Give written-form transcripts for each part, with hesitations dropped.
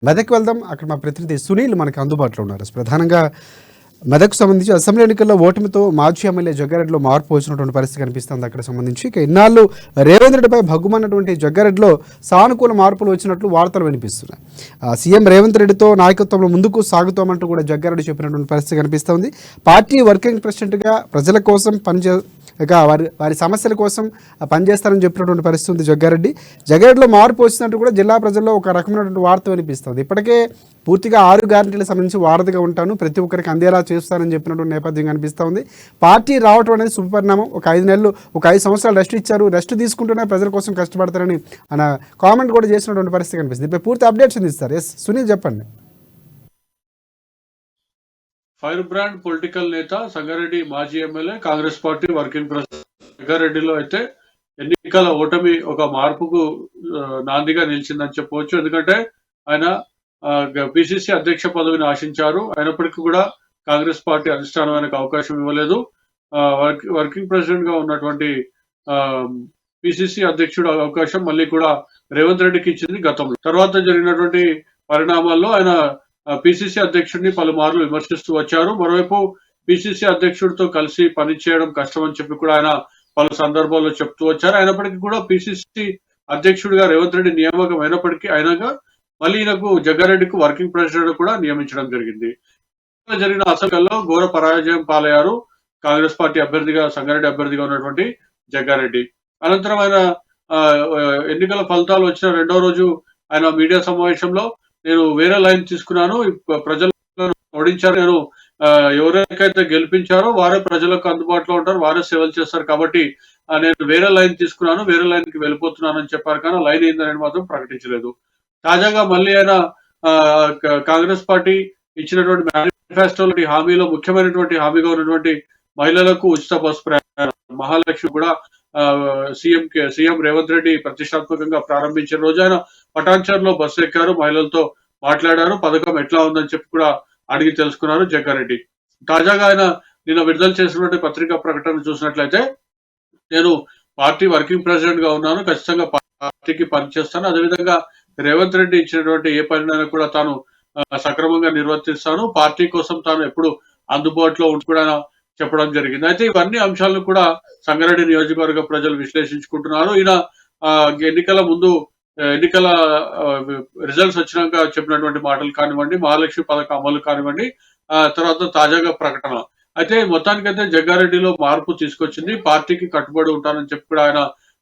మెదక్ వెళ్దాం. అక్కడ మా ప్రతినిధి సునీల్ మనకి అందుబాటులో ఉన్నారు. ప్రధానంగా మెదక్కు సంబంధించి అసెంబ్లీ ఎన్నికల్లో ఓటమితో మాజీ ఎమ్మెల్యే జగ్గారెడ్డిలో మార్పు వచ్చినటువంటి పరిస్థితి కనిపిస్తుంది. అక్కడ సంబంధించి ఇక ఇన్నాళ్ళు రేవంత్ రెడ్డిపై భగ్గుమన్నటువంటి జగ్గారెడ్డిలో సానుకూల మార్పులు వచ్చినట్లు వార్తలు వినిపిస్తున్నాయి. సీఎం రేవంత్ రెడ్డితో నాయకత్వంలో ముందుకు సాగుతామంటూ కూడా జగ్గారెడ్డి చెప్పినటువంటి పరిస్థితి కనిపిస్తుంది. పార్టీ వర్కింగ్ ప్రెసిడెంట్గా ప్రజల కోసం ఇక వారి సమస్యల కోసం పనిచేస్తారని చెప్పినటువంటి పరిస్థితి ఉంది జగ్గారెడ్డిలో మార్పు వచ్చినట్టు కూడా జిల్లా ప్రజల్లో ఒక రకమైనటువంటి వార్త వినిపిస్తుంది. ఇప్పటికే పూర్తిగా 6 గ్యారెంటీలకు సంబంధించి వారధిగా ఉంటాను, ప్రతి ఒక్కరికి అందేలా చేస్తానని చెప్పినటువంటి నేపథ్యం కనిపిస్తూ ఉంది. పార్టీ రావడం అనేది శుభపరిణామం. ఒక 5 సంవత్సరాలు రెస్ట్ ఇచ్చారు, రెస్ట్ తీసుకుంటూనే ప్రజల కోసం కష్టపడతారని ఆయన కామెంట్ కూడా చేసినటువంటి పరిస్థితి కనిపిస్తుంది. ఇప్పుడు పూర్తి అప్డేట్స్ అందిస్తారు. ఎస్ సునీల్ చెప్పండి. ఫైర్ బ్రాండ్ పొలిటికల్ నేత సంగారెడ్డి మాజీ MLA, Congress party working president సంగారెడ్డిలో అయితే ఎన్నికల ఓటమి ఒక మార్పుకు నాందిగా నిలిచిందని చెప్పవచ్చు. ఎందుకంటే ఆయన పిసిసి అధ్యక్ష పదవిని ఆశించారు. అయినప్పటికీ కూడా కాంగ్రెస్ పార్టీ అధిష్టానం ఆయనకు అవకాశం ఇవ్వలేదు. వర్కింగ్ ప్రెసిడెంట్ గా ఉన్నటువంటి పిసిసి అధ్యక్షుడు అవకాశం మళ్ళీ కూడా రేవంత్ రెడ్డికి ఇచ్చింది గతంలో. తర్వాత జరిగినటువంటి పరిణామాల్లో ఆయన పిసిసి అధ్యక్షుడిని పలుమార్లు విమర్శిస్తూ వచ్చారు. మరోవైపు పిసిసి అధ్యక్షుడితో కలిసి పనిచేయడం కష్టం అని చెప్పి కూడా ఆయన పలు సందర్భాల్లో చెప్తూ వచ్చారు. అయినప్పటికీ కూడా పిసిసి అధ్యక్షుడిగా రేవంత్ రెడ్డి నియామకం అయినప్పటికీ అయినాక మళ్ళీ ఈయనకు జగ్గారెడ్డికి వర్కింగ్ ప్రెసిడెంట్ కూడా నియమించడం జరిగింది. జరిగిన అసెంబ్లీలో ఘోర పరాజయం పాలయ్యారు కాంగ్రెస్ పార్టీ అభ్యర్థిగా, సంగారెడ్డి అభ్యర్థిగా ఉన్నటువంటి జగ్గారెడ్డి. అనంతరం ఆయన ఎన్నికల ఫలితాలు వచ్చిన 2వ రోజు ఆయన మీడియా సమావేశంలో నేను వేరే లైన్ తీసుకున్నాను, ప్రజలను ఓడించారు, నేను ఎవరికైతే గెలిపించారో వారే ప్రజలకు అందుబాటులో ఉంటారు, వారే సేవలు చేస్తారు, కాబట్టి నేను వేరే లైన్ తీసుకున్నాను, వేరే లైన్ కి వెళ్ళిపోతున్నానని చెప్పారు. కానీ లైన్ ఏందని మాత్రం ప్రకటించలేదు. తాజాగా మళ్ళీ ఆయన కాంగ్రెస్ పార్టీ ఇచ్చినటువంటి మేనిఫెస్టోలో హామీలో ముఖ్యమైనటువంటి హామీగా ఉన్నటువంటి మహిళలకు ఉచిత బస్సు ప్రయాణం, మహాలక్ష్మి కూడా సీఎం రేవంత్ రెడ్డి ప్రతిష్టాత్మకంగా ప్రారంభించిన రోజు ఆయన పటాన్చర్లో బస్సు ఎక్కారు, మహిళలతో మాట్లాడారు, పథకం ఎట్లా ఉందని చెప్పి కూడా అడిగి తెలుసుకున్నారు జగ్గారెడ్డి. తాజాగా ఆయన నిన్న విడుదల చేసినటువంటి పత్రికా ప్రకటన చూసినట్లయితే నేను పార్టీ వర్కింగ్ ప్రెసిడెంట్ గా ఉన్నాను, ఖచ్చితంగా పార్టీకి పనిచేస్తాను, అదేవిధంగా రేవంత్ రెడ్డి ఇచ్చినటువంటి ఏ పనినైనా కూడా తాను సక్రమంగా నిర్వర్తిస్తాను, పార్టీ కోసం తాను ఎప్పుడు అందుబాటులో ఉంటూ కూడా చెప్పడం జరిగింది. అయితే ఇవన్నీ అంశాలను కూడా సంగారెడ్డి నియోజకవర్గ ప్రజలు విశ్లేషించుకుంటున్నారు. ఈయన ఎన్నికల ముందు ఎన్నికల రిజల్ట్స్ వచ్చినాక చెప్పినటువంటి మాటలు కానివ్వండి, మహాలక్ష్మి పథకం అమలు కానివ్వండి, తర్వాత తాజాగా ప్రకటన, అయితే మొత్తానికైతే జగ్గారెడ్డిలో మార్పు తీసుకొచ్చింది, పార్టీకి కట్టుబడి ఉంటానని చెప్పి కూడా ఆయన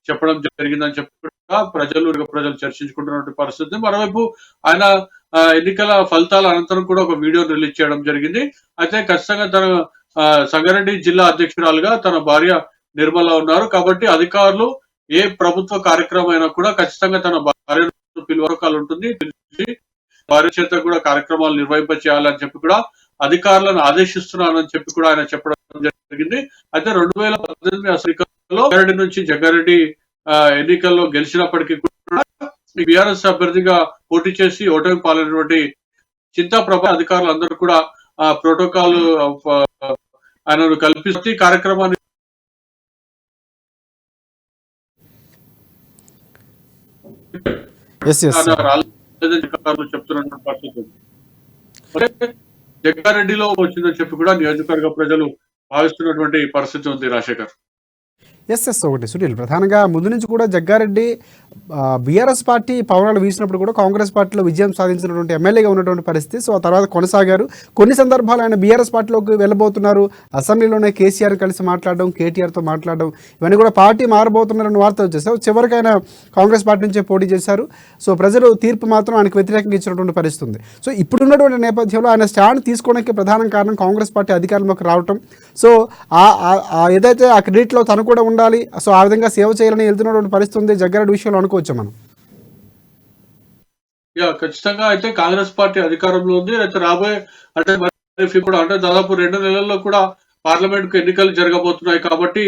చెప్పడం జరిగిందని చెప్పి కూడా ప్రజలు చర్చించుకుంటున్నటువంటి పరిస్థితి. మరోవైపు ఆయన ఎన్నికల ఫలితాల అనంతరం కూడా ఒక వీడియో రిలీజ్ చేయడం జరిగింది. అయితే ఖచ్చితంగా తన సంగారెడ్డి జిల్లా అధ్యక్షురాలుగా తన భార్య నిర్మల ఉన్నారు, కాబట్టి అధికారులు ఏ ప్రభుత్వ కార్యక్రమం అయినా కూడా ఖచ్చితంగా తన భార్య పిలువరకాలు ఉంటుంది, భార్య చేత కూడా కార్యక్రమాలు నిర్వహింప చేయాలని చెప్పి కూడా అధికారులను ఆదేశిస్తున్నానని చెప్పి కూడా ఆయన చెప్పడం జరిగింది. అయితే 2018 అసెంబ్లీలో జగ్గారెడ్డి నుంచి జగ్గారెడ్డి ఎన్నికల్లో గెలిచినప్పటికీ కూడా బీఆర్ఎస్ అభ్యర్థిగా పోటీ చేసి ఓటమి పాలైనటువంటి చింతాప్రభ అధికారులు అందరూ కూడా ప్రోటోకాల్ ఆయనను కల్పిస్తూ కార్యక్రమాన్ని చెప్తున్నటువంటి పరిస్థితి జగ్గారెడ్డిలో వచ్చిందని చెప్పి కూడా నియోజకవర్గ ప్రజలు భావిస్తున్నటువంటి పరిస్థితి ఉంది. రాజశేఖర్. ఒకటి సునీల్, ప్రధానంగా ముందు నుంచి కూడా జగ్గారెడ్డి బీఆర్ఎస్ పార్టీ పవనాలు వీసినప్పుడు కూడా కాంగ్రెస్ పార్టీలో విజయం సాధించినటువంటి ఎమ్మెల్యేగా ఉన్నటువంటి పరిస్థితి. సో ఆ తర్వాత కొనసాగారు. కొన్ని సందర్భాలు ఆయన బీఆర్ఎస్ పార్టీలోకి వెళ్ళబోతున్నారు, అసెంబ్లీలోనే కేసీఆర్ కలిసి మాట్లాడడం, కేటీఆర్తో మాట్లాడడం, ఇవన్నీ కూడా పార్టీ మారబోతున్నారని వార్త వచ్చేసారు. చివరికి ఆయన కాంగ్రెస్ పార్టీ నుంచే పోటీ చేశారు. సో ప్రజలు తీర్పు మాత్రం ఆయనకు వ్యతిరేకంగా ఇచ్చినటువంటి పరిస్థితి ఉంది. సో ఇప్పుడున్నటువంటి నేపథ్యంలో ఆయన స్టాండ్ తీసుకోవడానికి ప్రధాన కారణం కాంగ్రెస్ పార్టీ అధికారంలోకి రావటం. సో ఏదైతే ఆ క్రెడిట్లో తను కూడా ఉండాలి, సో ఆ విధంగా సేవ చేయాలని వెళ్తున్నటువంటి పరిస్థితి ఉంది జగ్గారెడ్డి విషయంలో అనుకోవచ్చు మనం. ఖచ్చితంగా అయితే కాంగ్రెస్ పార్టీ అధికారంలో ఉంది. అయితే రాబోయే అంటే ఇప్పుడు అంటే దాదాపు 2 నెలల్లో కూడా పార్లమెంట్ కు ఎన్నికలు జరగబోతున్నాయి, కాబట్టి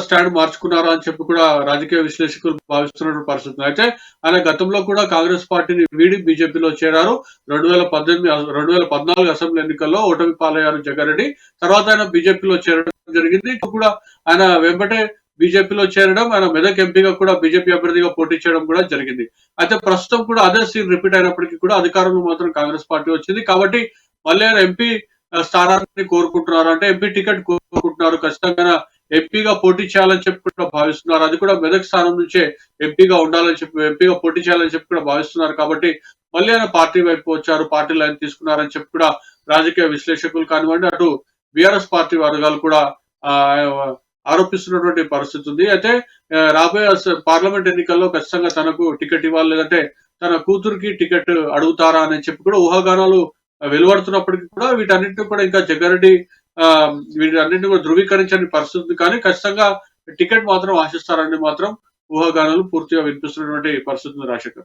స్టాండ్ మార్చుకున్నారా అని చెప్పి కూడా రాజకీయ విశ్లేషకులు భావిస్తున్న పరిస్థితి. అయితే ఆయన గతంలో కూడా కాంగ్రెస్ పార్టీని వీడి బీజేపీలో చేరారు. 2014 అసెంబ్లీ ఎన్నికల్లో ఓటమి పాలయ్యారు జగ్గారెడ్డి. తర్వాత ఆయన బీజేపీలో చేరడం జరిగింది. కూడా ఆయన వెంబటే బీజేపీలో చేరడం, ఆయన మెదక్ ఎంపీగా కూడా బీజేపీ అభ్యర్థిగా పోటీ చేయడం కూడా జరిగింది. అయితే ప్రస్తుతం కూడా అదే సీన్ రిపీట్ అయినప్పటికీ కూడా అధికారంలో మాత్రం కాంగ్రెస్ పార్టీ వచ్చింది. కాబట్టి మళ్ళీ ఆయన ఎంపీ స్థానాన్ని కోరుకుంటున్నారు. అంటే ఎంపీ టికెట్ కోరుకుంటున్నారు. ఖచ్చితంగా ఎంపీగా పోటీ చేయాలని చెప్పి కూడా భావిస్తున్నారు. అది కూడా మెదక్ స్థానం నుంచే ఎంపీగా ఉండాలని చెప్పి, ఎంపీగా పోటీ చేయాలని చెప్పి కూడా భావిస్తున్నారు. కాబట్టి మళ్ళీ ఆయన పార్టీ వైపు వచ్చారు, పార్టీ లైన్ తీసుకున్నారని చెప్పి కూడా రాజకీయ విశ్లేషకులు కానివ్వండి, అటు బీఆర్ఎస్ పార్టీ వర్గాలు కూడా ఆరోపిస్తున్నటువంటి పరిస్థితి ఉంది. అయితే రాబోయే పార్లమెంట్ ఎన్నికల్లో ఖచ్చితంగా తనకు టికెట్ ఇవ్వాలి, లేదంటే తన కూతురికి టికెట్ అడుగుతారా అని చెప్పి కూడా ఊహాగానాలు వెలువడుతున్నప్పటికీ కూడా వీటన్నింటినీ కూడా ఇంకా జగ్గారెడ్డి వీటన్నింటినీ కూడా ధృవీకరించని పరిస్థితి ఉంది. కానీ ఖచ్చితంగా టికెట్ మాత్రం ఆశిస్తారని మాత్రం ఊహాగానాలు పూర్తిగా వినిపిస్తున్నటువంటి పరిస్థితి ఉంది రాజశేఖర్.